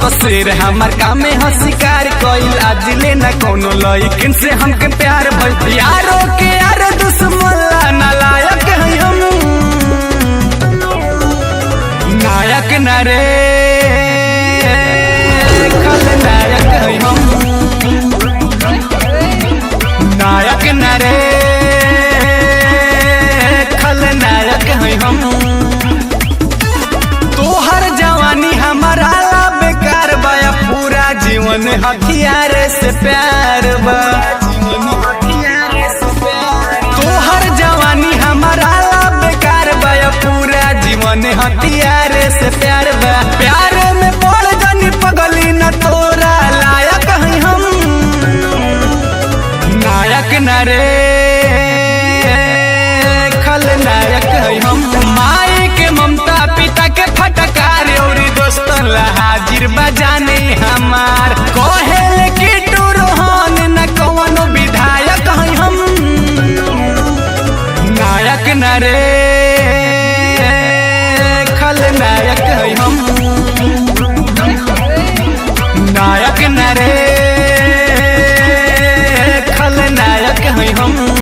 तो शेर हमार काम में हो शिकार कोइल आज ले न कोनो लइकन से हमके प्यार भइल यारो के यार दुश्मन नालायक है हम नायक न रे खलनायक है हम नायक न रे खलनायक है हम तोहर जवानी हमारा ला बेकार बा पूरा जीवन हथियार से प्यार बा तोहर जवानी हमारा ला बेकार बा पूरा जीवन हथियार से प्यार बा प्यार में पड़ जानी पगली न तोरा लायक है हम नायक न रे खलनायक है हम माए के ममता पिता के फटकार और दोस्तन ला हाजिर बजाने हमार कोहेल